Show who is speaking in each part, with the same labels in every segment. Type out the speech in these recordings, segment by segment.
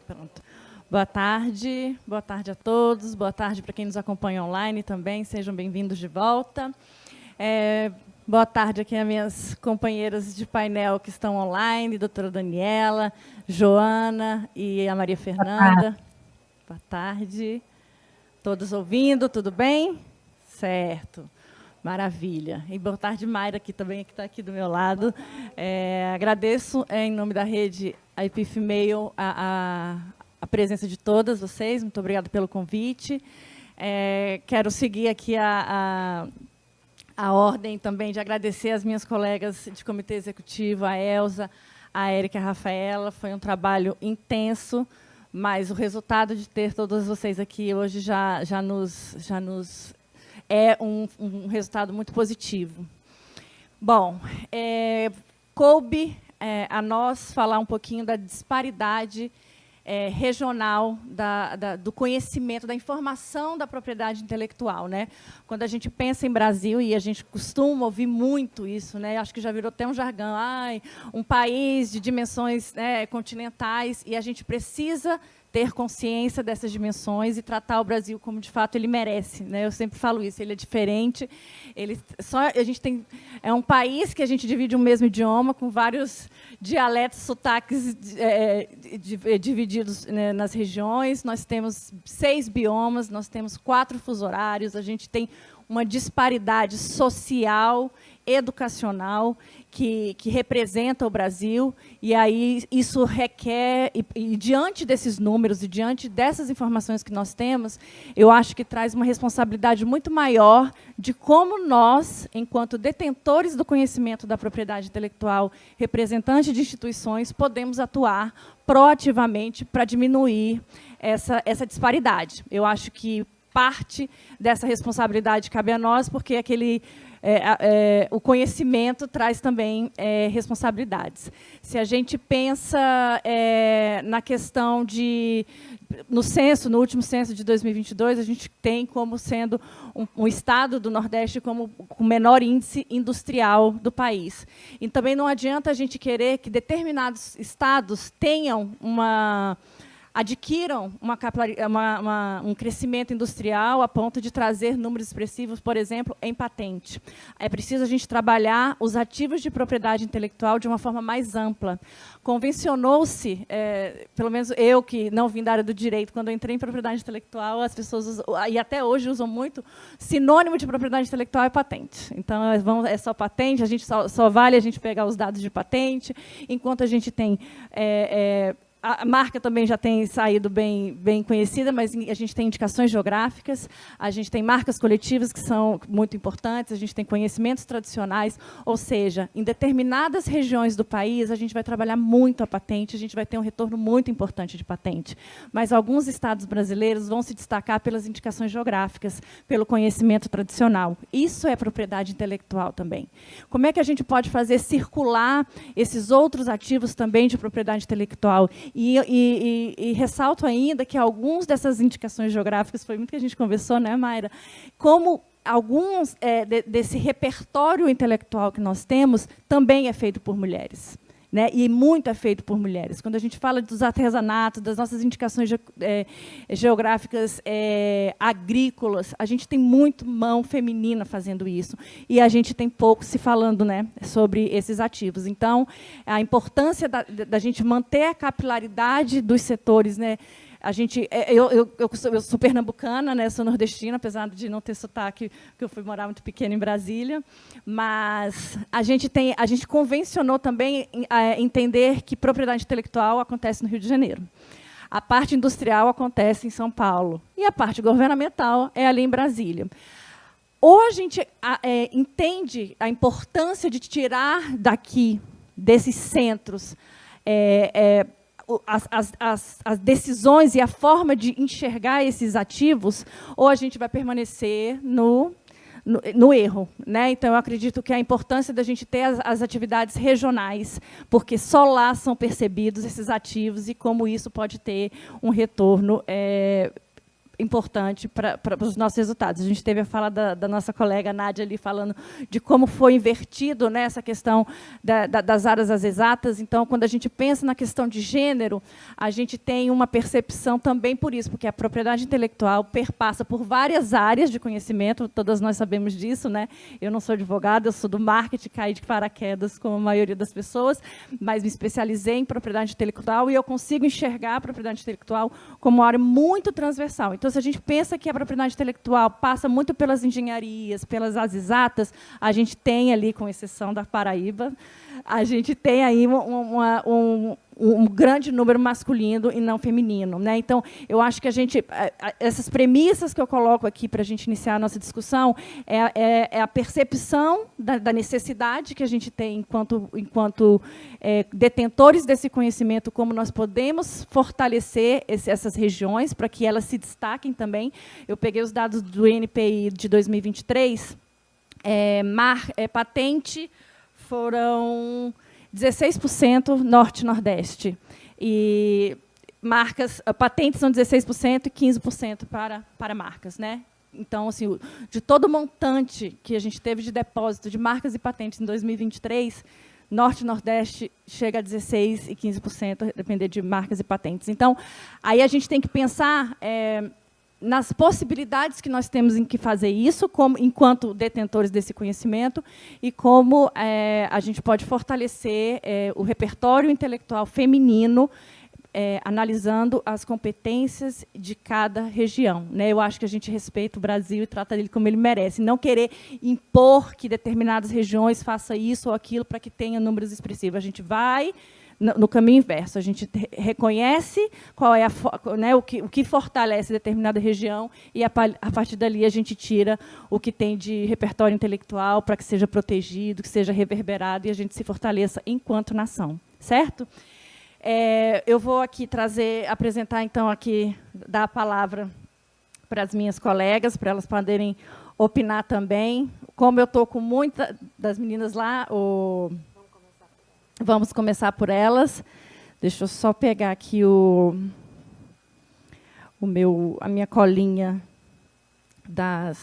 Speaker 1: Pronto. Boa tarde a todos, boa tarde para quem nos acompanha online também, sejam bem-vindos de volta. Boa tarde aqui às minhas companheiras de painel que estão online, doutora Daniela, Joana e a Maria Fernanda. Boa tarde. Todos ouvindo, tudo bem? Certo. Maravilha. E boa tarde, Mayra, que também está aqui do meu lado. Agradeço, em nome da rede IP Female, a presença de todas vocês. Muito obrigada pelo convite. Quero seguir aqui a ordem também de agradecer as minhas colegas de comitê executivo, a Elza, a Érica e a Rafaela. Foi um trabalho intenso, mas o resultado de ter todas vocês aqui hoje já nos é um resultado muito positivo. Bom, coube a nós falar um pouquinho da disparidade regional do conhecimento, da informação da propriedade intelectual, né? Quando a gente pensa em Brasil, e a gente costuma ouvir muito isso, né? Acho que já virou até um jargão, um país de dimensões, né, continentais, e a gente precisa ter consciência dessas dimensões e tratar o Brasil como, de fato, ele merece, né? Eu sempre falo isso, ele é diferente, é um país que a gente divide um mesmo idioma, com vários dialetos, sotaques divididos, né, nas regiões. Nós temos 6 biomas, nós temos 4 fusos horários, a gente tem uma disparidade social, educacional, que representa o Brasil, e aí isso requer, e diante desses números, e diante dessas informações que nós temos, eu acho que traz uma responsabilidade muito maior de como nós, enquanto detentores do conhecimento da propriedade intelectual, representantes de instituições, podemos atuar proativamente para diminuir essa disparidade. Eu acho que parte dessa responsabilidade cabe a nós, porque o conhecimento traz também responsabilidades. Se a gente pensa na questão no último censo de 2022, a gente tem como sendo um estado do Nordeste com o menor índice industrial do país. E também não adianta a gente querer que determinados estados adquiram um crescimento industrial a ponto de trazer números expressivos, por exemplo, em patente. É preciso a gente trabalhar os ativos de propriedade intelectual de uma forma mais ampla. Convencionou-se, pelo menos eu, que não vim da área do direito, quando eu entrei em propriedade intelectual, as pessoas, e até hoje usam muito, sinônimo de propriedade intelectual é patente. Então, é só patente, a gente só vale a gente pegar os dados de patente, enquanto a gente tem... a marca também já tem saído bem conhecida, mas a gente tem indicações geográficas, a gente tem marcas coletivas que são muito importantes, a gente tem conhecimentos tradicionais, ou seja, em determinadas regiões do país, a gente vai trabalhar muito a patente, a gente vai ter um retorno muito importante de patente. Mas alguns estados brasileiros vão se destacar pelas indicações geográficas, pelo conhecimento tradicional. Isso é propriedade intelectual também. Como é que a gente pode fazer circular esses outros ativos também de propriedade intelectual? E ressalto ainda que alguns dessas indicações geográficas, foi muito que a gente conversou, né, Mayra? Como alguns desse repertório intelectual que nós temos também é feito por mulheres. Né? E muito é feito por mulheres. Quando a gente fala dos artesanatos, das nossas indicações geográficas agrícolas, a gente tem muito mão feminina fazendo isso, e a gente tem pouco se falando, né, sobre esses ativos. Então, a importância da gente manter a capilaridade dos setores, né? Eu sou pernambucana, né, sou nordestina, apesar de não ter sotaque, porque eu fui morar muito pequena em Brasília, mas a gente convencionou também entender que propriedade intelectual acontece no Rio de Janeiro. A parte industrial acontece em São Paulo, e a parte governamental é ali em Brasília. Ou a gente entende a importância de tirar daqui, desses centros, as decisões e a forma de enxergar esses ativos, ou a gente vai permanecer no erro, né? Então, eu acredito que a importância da gente ter as atividades regionais, porque só lá são percebidos esses ativos e como isso pode ter um retorno importante para os nossos resultados. A gente teve a fala da nossa colega Nádia ali falando de como foi invertido, né, essa questão das áreas das exatas. Então, quando a gente pensa na questão de gênero, a gente tem uma percepção também por isso, porque a propriedade intelectual perpassa por várias áreas de conhecimento, todas nós sabemos disso, né? Eu não sou advogada, eu sou do marketing, caí de paraquedas, como a maioria das pessoas, mas me especializei em propriedade intelectual e eu consigo enxergar a propriedade intelectual como uma área muito transversal. Então, se a gente pensa que a propriedade intelectual passa muito pelas engenharias, pelas áreas exatas, a gente tem ali, com exceção da Paraíba, a gente tem aí um grande número masculino e não feminino, né? Então, eu acho que essas premissas que eu coloco aqui para a gente iniciar a nossa discussão é a percepção da necessidade que a gente tem enquanto detentores desse conhecimento, como nós podemos fortalecer essas regiões para que elas se destaquem também. Eu peguei os dados do INPI de 2023, patente foram 16% norte e nordeste. E patentes são 16% e 15% para marcas, né? Então, assim, de todo o montante que a gente teve de depósito de marcas e patentes em 2023, norte e nordeste chega a 16% e 15%, a depender de marcas e patentes. Então, aí a gente tem que pensar nas possibilidades que nós temos em que fazer isso, enquanto detentores desse conhecimento, e como a gente pode fortalecer o repertório intelectual feminino, analisando as competências de cada região, né? Eu acho que a gente respeita o Brasil e trata ele como ele merece, não querer impor que determinadas regiões façam isso ou aquilo para que tenha números expressivos. A gente vai no caminho inverso, a gente reconhece qual é o que fortalece determinada região e, a partir dali, a gente tira o que tem de repertório intelectual para que seja protegido, que seja reverberado e a gente se fortaleça enquanto nação. Certo? Eu vou aqui apresentar, então, dar a palavra para as minhas colegas, para elas poderem opinar também. Como eu estou com muitas das meninas lá, vamos começar por elas. Deixa eu só pegar aqui a minha colinha da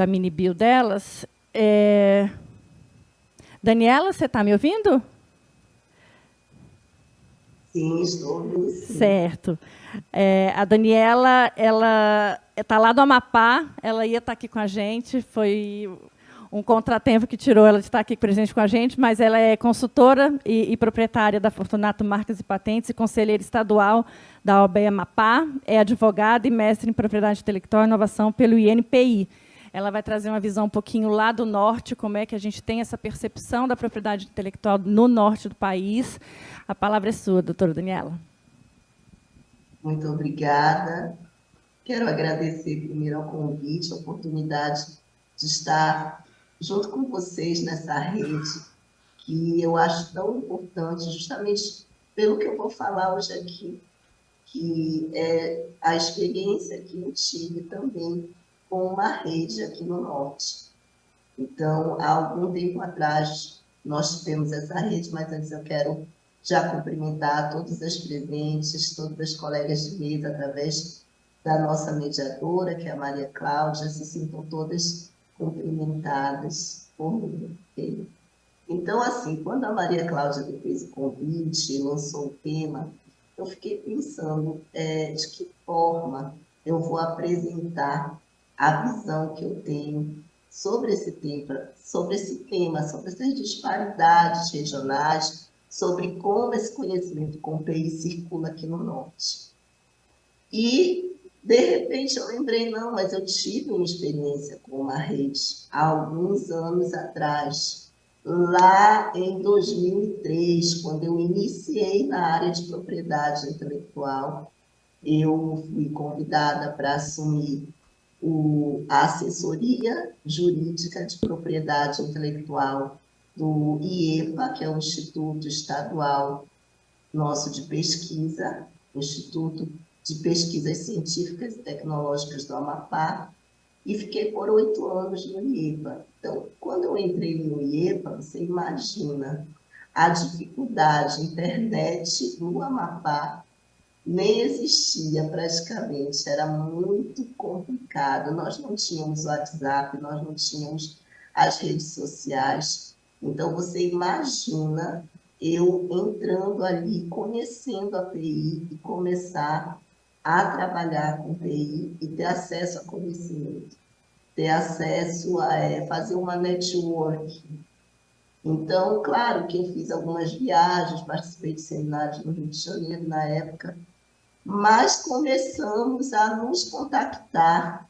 Speaker 1: mini bio delas. Daniela, você está me ouvindo?
Speaker 2: Sim, estou ouvindo.
Speaker 1: Certo. A Daniela, ela está lá do Amapá, ela ia estar aqui com a gente, foi um contratempo que tirou ela de estar aqui presente com a gente, mas ela é consultora e proprietária da Fortunato Marcas e Patentes e conselheira estadual da OAB Amapá, é advogada e mestre em propriedade intelectual e inovação pelo INPI. Ela vai trazer uma visão um pouquinho lá do norte, como é que a gente tem essa percepção da propriedade intelectual no norte do país. A palavra é sua, doutora Daniela.
Speaker 2: Muito obrigada. Quero agradecer primeiro ao convite, a oportunidade de estar junto com vocês nessa rede, que eu acho tão importante, justamente pelo que eu vou falar hoje aqui, que é a experiência que eu tive também com uma rede aqui no Norte. Então, há algum tempo atrás, nós tivemos essa rede, mas antes eu quero já cumprimentar todas as presentes, todas as colegas de mesa, através da nossa mediadora, que é a Maria Cláudia, se sintam todas cumprimentadas por mim. Okay? Então, assim, quando a Maria Cláudia me fez o convite e lançou o tema, eu fiquei pensando de que forma eu vou apresentar a visão que eu tenho sobre esse tema, sobre essas disparidades regionais, sobre como esse conhecimento compõe e circula aqui no Norte. E, de repente, eu lembrei, não, mas eu tive uma experiência com uma rede há alguns anos atrás, lá em 2003, quando eu iniciei na área de propriedade intelectual. Eu fui convidada para assumir a assessoria jurídica de propriedade intelectual do IEPA, que é o Instituto Estadual nosso de Pesquisa, o Instituto de Pesquisas Científicas e Tecnológicas do Amapá, e fiquei por 8 anos no IEPA. Então, quando eu entrei no IEPA, você imagina a dificuldade, internet no Amapá nem existia praticamente, era muito complicado. Nós não tínhamos WhatsApp, nós não tínhamos as redes sociais. Então, você imagina eu entrando ali, conhecendo a TI e começar a trabalhar com TI e ter acesso a conhecimento, ter acesso a fazer uma network. Então, claro que eu fiz algumas viagens, participei de seminários no Rio de Janeiro na época, mas começamos a nos contactar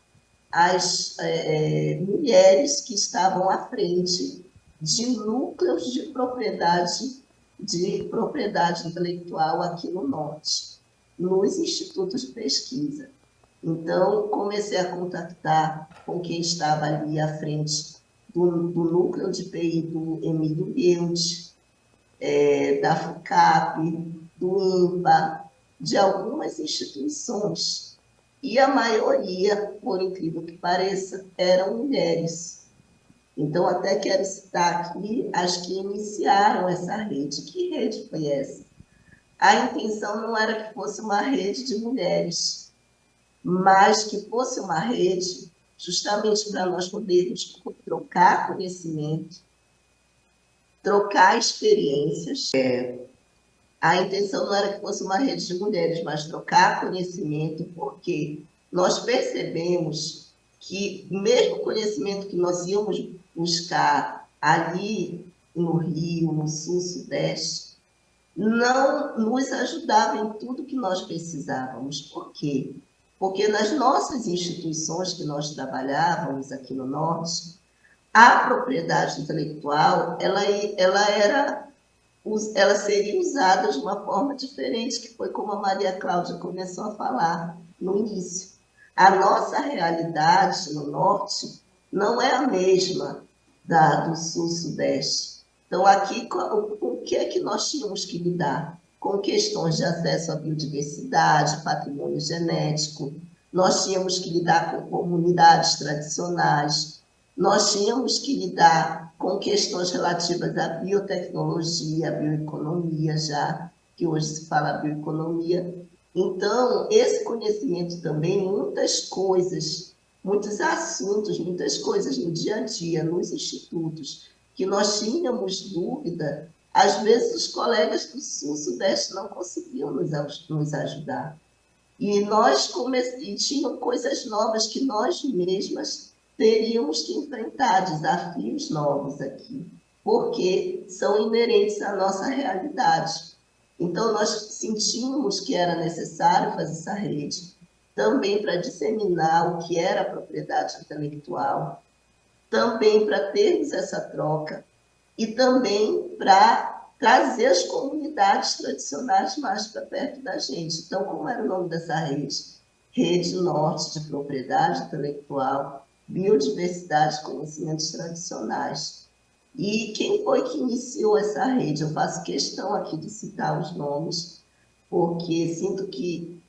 Speaker 2: as mulheres que estavam à frente de núcleos de propriedade intelectual aqui no Norte, nos institutos de pesquisa. Então, comecei a contactar com quem estava ali à frente do núcleo de PI do Emílio Bild, da FUCAP, do INPA, de algumas instituições. E a maioria, por incrível que pareça, eram mulheres. Então, até quero citar aqui as que iniciaram essa rede. Que rede foi essa? A intenção não era que fosse uma rede de mulheres, mas que fosse uma rede justamente para nós podermos trocar conhecimento, trocar experiências. A intenção não era que fosse uma rede de mulheres, mas trocar conhecimento, porque nós percebemos que mesmo o conhecimento que nós íamos buscar ali no Rio, no Sul, Sudeste, não nos ajudava em tudo que nós precisávamos. Por quê? Porque nas nossas instituições que nós trabalhávamos aqui no Norte, a propriedade intelectual ela seria usada de uma forma diferente, que foi como a Maria Cláudia começou a falar no início. A nossa realidade no Norte não é a mesma do Sul-Sudeste. Então, aqui, o que é que nós tínhamos que lidar? Com questões de acesso à biodiversidade, patrimônio genético, nós tínhamos que lidar com comunidades tradicionais, nós tínhamos que lidar com questões relativas à biotecnologia, à bioeconomia, já que hoje se fala bioeconomia. Então, esse conhecimento também, muitas coisas, muitos assuntos, muitas coisas no dia a dia, nos institutos, que nós tínhamos dúvida, às vezes os colegas do Sul-Sudeste não conseguiam nos ajudar. E tinham coisas novas que nós mesmas teríamos que enfrentar, desafios novos aqui, porque são inerentes à nossa realidade. Então, nós sentimos que era necessário fazer essa rede, também para disseminar o que era a propriedade intelectual, também para termos essa troca e também para trazer as comunidades tradicionais mais para perto da gente. Então, como era o nome dessa rede? Rede Norte de Propriedade Intelectual, Biodiversidade e Conhecimentos Tradicionais. E quem foi que iniciou essa rede? Eu faço questão aqui de citar os nomes, porque sinto que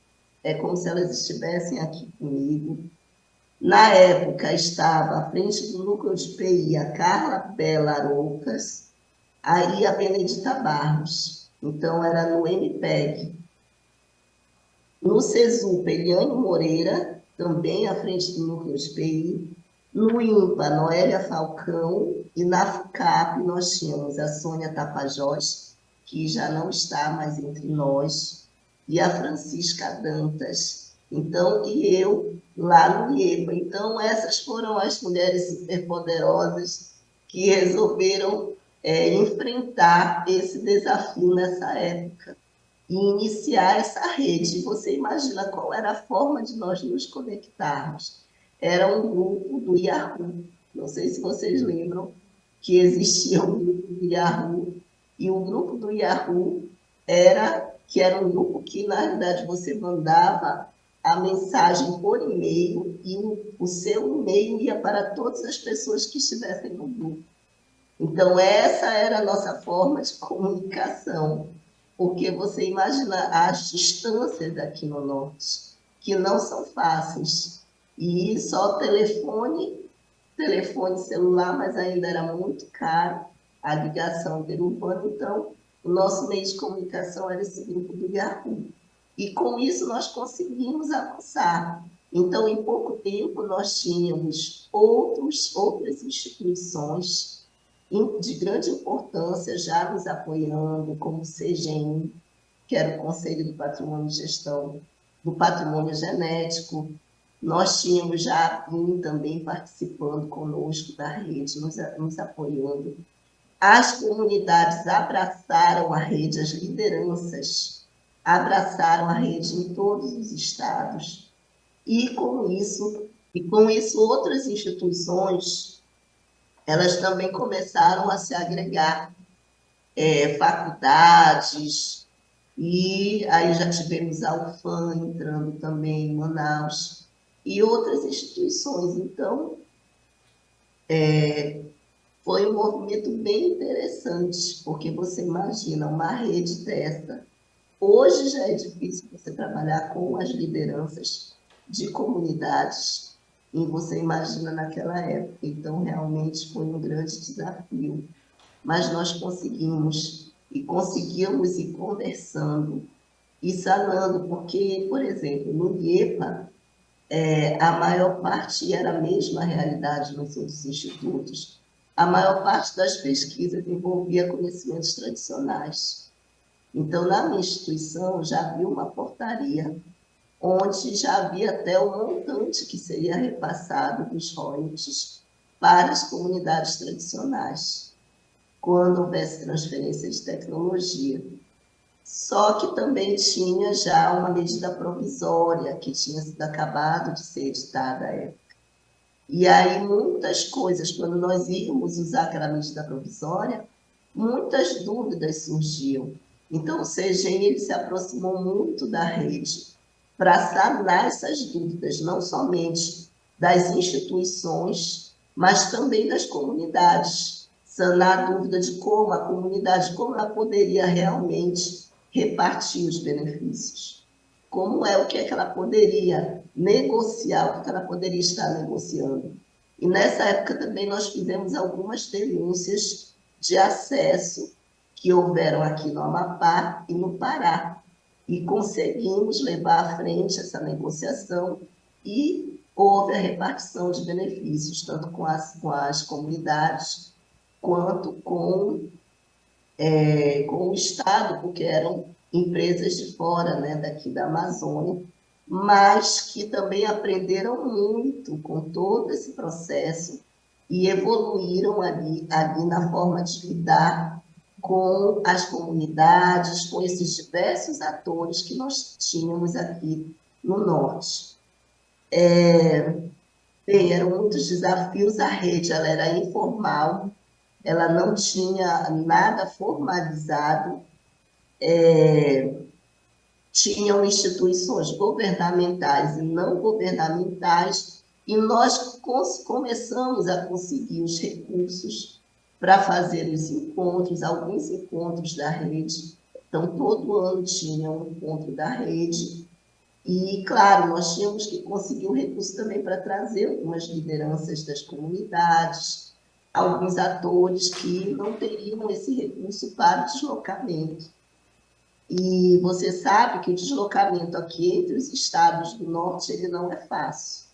Speaker 2: é como se elas estivessem aqui comigo. Na época, estava à frente do núcleo de PI a Carla Bela Aroucas, aí a Benedita Barros. Então, era no MPEG. No CESUP, Eliane Moreira, também à frente do núcleo de PI. No INPA, Noélia Falcão. E na FUCAP, nós tínhamos a Sônia Tapajós, que já não está mais entre nós, e a Francisca Dantas. Então, e eu lá no IEPA. Então, essas foram as mulheres superpoderosas que resolveram enfrentar esse desafio nessa época e iniciar essa rede. Você imagina qual era a forma de nós nos conectarmos? Era um grupo do Yahoo. Não sei se vocês lembram que existia um grupo do Yahoo, e o grupo do Yahoo era um grupo que, na realidade, você mandava a mensagem por e-mail e o seu e-mail ia para todas as pessoas que estivessem no grupo. Então, essa era a nossa forma de comunicação, porque você imagina as distâncias aqui no Norte, que não são fáceis. E só telefone celular, mas ainda era muito caro a ligação interurbana. Então, o nosso meio de comunicação era esse grupo do Yahoo. E com isso nós conseguimos avançar. Então, em pouco tempo, nós tínhamos outras instituições de grande importância já nos apoiando, como o CGEM, que era o Conselho do Patrimônio e Gestão do Patrimônio Genético. Nós tínhamos já a BIM também participando conosco da rede, nos apoiando. As comunidades abraçaram a rede, as lideranças abraçaram a rede em todos os estados. E com isso outras instituições, elas também começaram a se agregar, faculdades, e aí já tivemos a UFAM entrando também em Manaus, e outras instituições. Então, foi um movimento bem interessante, porque você imagina uma rede dessa. Hoje já é difícil você trabalhar com as lideranças de comunidades, e você imagina naquela época. Então, realmente foi um grande desafio. Mas nós conseguimos, e conseguimos ir conversando e sanando, porque, por exemplo, no IEPA, a maior parte era a mesma realidade nos outros institutos. A maior parte das pesquisas envolvia conhecimentos tradicionais. Então, na minha instituição, já havia uma portaria onde já havia até o montante que seria repassado dos royalties para as comunidades tradicionais, quando houvesse transferência de tecnologia. Só que também tinha já uma medida provisória que tinha sido acabado de ser editada à época. E aí muitas coisas, quando nós íamos usar aquela medida provisória, muitas dúvidas surgiam. Então, o CGEM ele se aproximou muito da rede para sanar essas dúvidas, não somente das instituições, mas também das comunidades. Sanar a dúvida de como a comunidade, como ela poderia realmente repartir os benefícios. Como é o que é que ela poderia negociar, o que ela poderia estar negociando. E nessa época também nós fizemos algumas denúncias de acesso que houveram aqui no Amapá e no Pará. E conseguimos levar à frente essa negociação e houve a repartição de benefícios, tanto com as comunidades quanto com o Estado, porque eram empresas de fora, né, daqui da Amazônia, mas que também aprenderam muito com todo esse processo e evoluíram ali na forma de lidar com as comunidades, com esses diversos atores que nós tínhamos aqui no Norte. Bem, eram muitos desafios, a rede ela era informal, ela não tinha nada formalizado, tinham instituições governamentais e não governamentais, e nós começamos a conseguir os recursos para fazer os encontros, alguns encontros da rede. Então, todo ano tinha um encontro da rede, e, claro, nós tínhamos que conseguir o recurso também para trazer algumas lideranças das comunidades, alguns atores que não teriam esse recurso para o deslocamento. E você sabe que o deslocamento aqui entre os estados do norte ele não é fácil,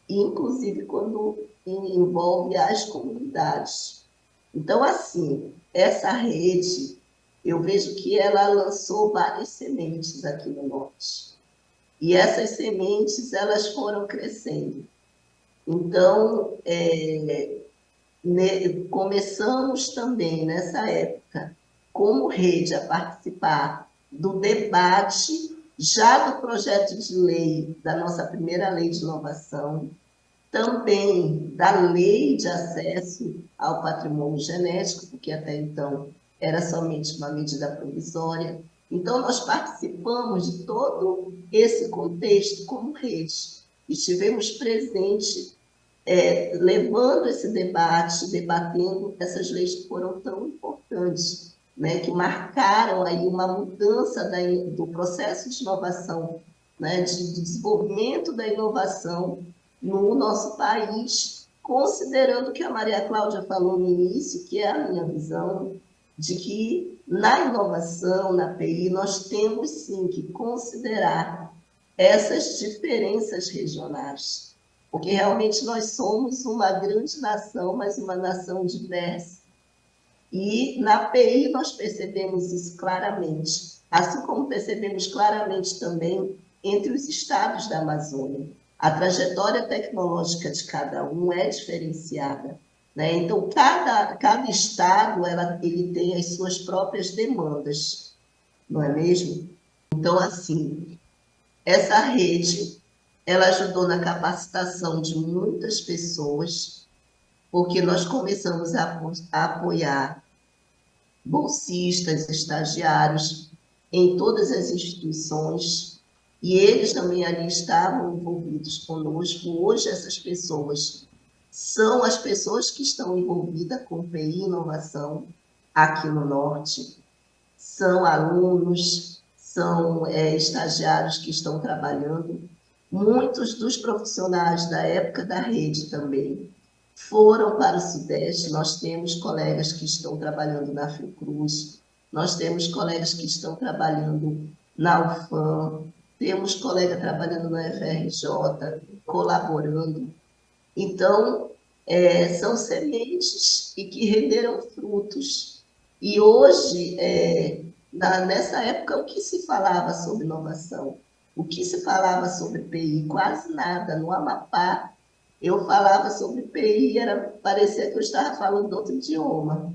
Speaker 2: inclusive quando envolve as comunidades. Então, assim, essa rede, eu vejo que ela lançou várias sementes aqui no norte. E essas sementes, elas foram crescendo. Então, começamos também, nessa época, como rede, a participar do debate já do projeto de lei, da nossa primeira lei de inovação, também da lei de acesso ao patrimônio genético, porque até então era somente uma medida provisória. Então, nós participamos de todo esse contexto como rede. Estivemos presentes, levando esse debate, debatendo essas leis que foram tão importantes, né, que marcaram aí uma mudança do processo de inovação, né, de desenvolvimento da inovação no nosso país, considerando que a Maria Cláudia falou no início, que é a minha visão, de que na inovação, na PI, nós temos sim que considerar essas diferenças regionais, porque realmente nós somos uma grande nação, mas uma nação diversa. E na PI nós percebemos isso claramente, assim como percebemos claramente também entre os estados da Amazônia. A trajetória tecnológica de cada um é diferenciada, né? Então, cada estado ele tem as suas próprias demandas, não é mesmo? Então, assim, essa rede ela ajudou na capacitação de muitas pessoas, porque nós começamos a apoiar bolsistas, estagiários em todas as instituições, e eles também ali estavam envolvidos conosco. Hoje, essas pessoas são as pessoas que estão envolvidas com PI e inovação aqui no Norte, são alunos, são estagiários que estão trabalhando. Muitos dos profissionais da época da rede também foram para o Sudeste. Nós temos colegas que estão trabalhando na Fiocruz, nós temos colegas que estão trabalhando na UFAM, temos colega trabalhando na FRJ, colaborando. Então, são sementes e que renderam frutos. E hoje, nessa época, o que se falava sobre inovação? O que se falava sobre PI? Quase nada. No Amapá, eu falava sobre PI, parecia que eu estava falando outro idioma.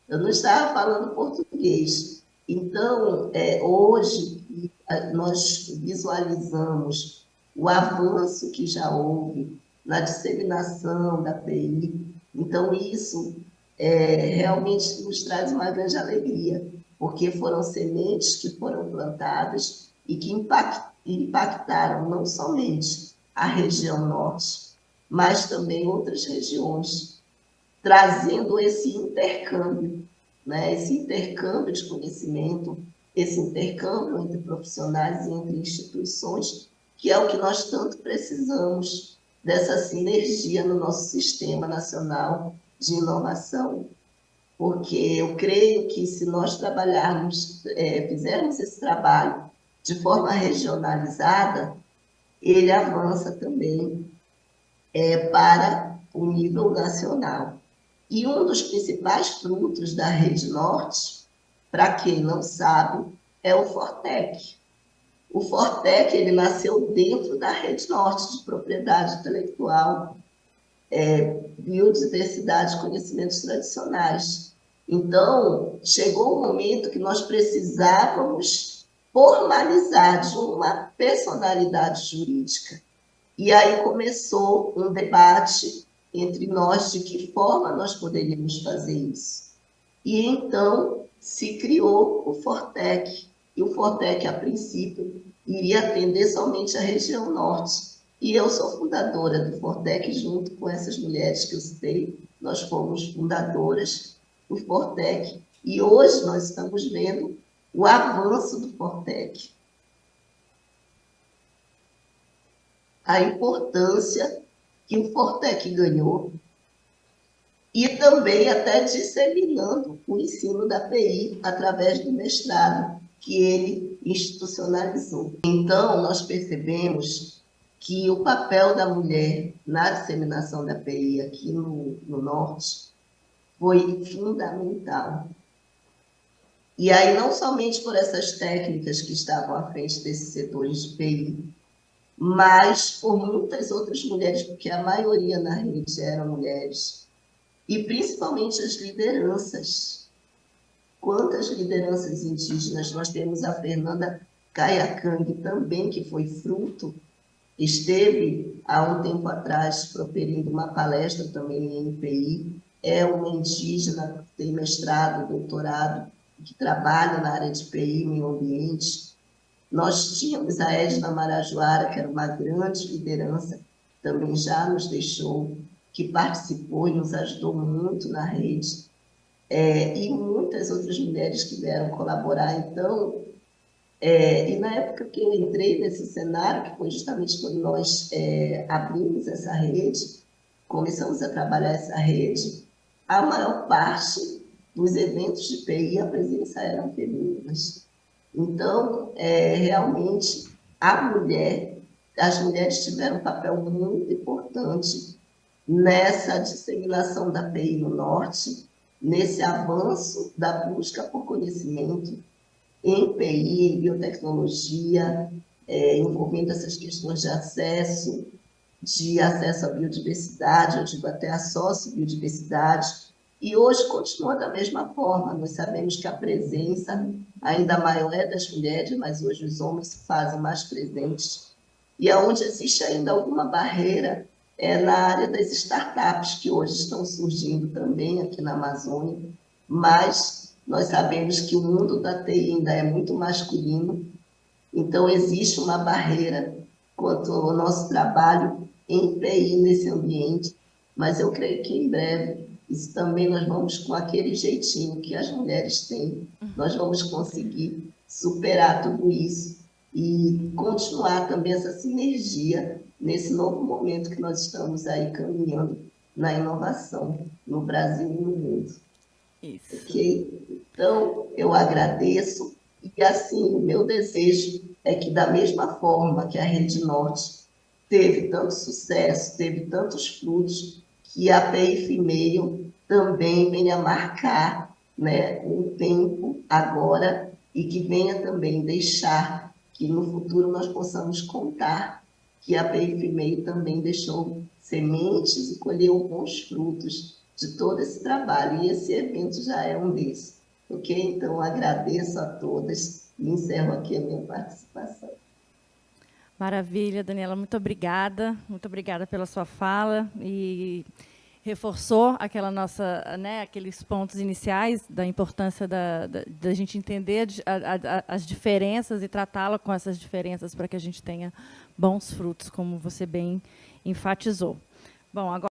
Speaker 2: Eu não estava falando português. Então, hoje, nós visualizamos o avanço que já houve na disseminação da PI. Então, isso realmente nos traz uma grande alegria, porque foram sementes que foram plantadas e que impactaram não somente a região norte, mas também outras regiões, trazendo esse intercâmbio, né? Esse intercâmbio de conhecimento, esse intercâmbio entre profissionais e entre instituições, que é o que nós tanto precisamos, dessa sinergia no nosso Sistema Nacional de Inovação. Porque eu creio que se nós trabalharmos, fizermos esse trabalho de forma regionalizada, ele avança também para o nível nacional. E um dos principais frutos da Rede Norte, para quem não sabe, é o Fortec. O Fortec ele nasceu dentro da Rede Norte de Propriedade Intelectual, Biodiversidade e Conhecimentos Tradicionais. Então, chegou o momento que nós precisávamos formalizar de uma personalidade jurídica. E aí começou um debate entre nós de que forma nós poderíamos fazer isso. E então se criou o Fortec. E o Fortec, a princípio, iria atender somente a região norte. E eu sou fundadora do Fortec, junto com essas mulheres que eu citei. Nós fomos fundadoras do Fortec. E hoje nós estamos vendo o avanço do Fortec. A importância que o Fortec ganhou e também até disseminando o ensino da PI através do mestrado que ele institucionalizou. Então, nós percebemos que o papel da mulher na disseminação da PI aqui no Norte foi fundamental. E aí, não somente por essas técnicas que estavam à frente desses setores de PI, mas por muitas outras mulheres, porque a maioria na rede eram mulheres, e principalmente as lideranças. Quantas lideranças indígenas? Nós temos a Fernanda Kayakang também, que foi fruto, esteve há um tempo atrás proferindo uma palestra também em NPI, é uma indígena, tem mestrado, doutorado, que trabalha na área de PI, meio ambiente. Nós tínhamos a Edna Marajoara, que era uma grande liderança, também já nos deixou, que participou e nos ajudou muito na rede, e muitas outras mulheres que vieram colaborar. Então, e na época que eu entrei nesse cenário, que foi justamente quando nós abrimos essa rede, começamos a trabalhar essa rede, a maior parte dos eventos de PI, a presença eram femininas. Então, realmente, as mulheres tiveram um papel muito importante nessa disseminação da PI no Norte, nesse avanço da busca por conhecimento em PI, em biotecnologia, envolvendo essas questões de acesso à biodiversidade, eu digo até a sociobiodiversidade, e hoje continua da mesma forma. Nós sabemos que a presença ainda maior é das mulheres, mas hoje os homens se fazem mais presentes. E aonde existe ainda alguma barreira é na área das startups, que hoje estão surgindo também aqui na Amazônia, mas nós sabemos que o mundo da TI ainda é muito masculino, então existe uma barreira quanto ao nosso trabalho em TI nesse ambiente, mas eu creio que em breve isso também nós vamos, com aquele jeitinho que as mulheres têm, nós vamos conseguir superar tudo isso e continuar também essa sinergia nesse novo momento que nós estamos aí caminhando na inovação no Brasil e no mundo.
Speaker 1: Isso.
Speaker 2: Ok? Então, eu agradeço e, assim, o meu desejo é que, da mesma forma que a Rede Norte teve tanto sucesso, teve tantos frutos, que a PI Female também venha marcar, né, um tempo agora e que venha também deixar que no futuro nós possamos contar que a PI Female também deixou sementes e colheu bons frutos de todo esse trabalho, e esse evento já é um desses. Ok? Então, agradeço a todas e encerro aqui a minha participação.
Speaker 1: Maravilha, Daniela, muito obrigada pela sua fala e reforçou aqueles pontos iniciais da importância da gente entender as diferenças e tratá-la com essas diferenças para que a gente tenha bons frutos, como você bem enfatizou. Bom, agora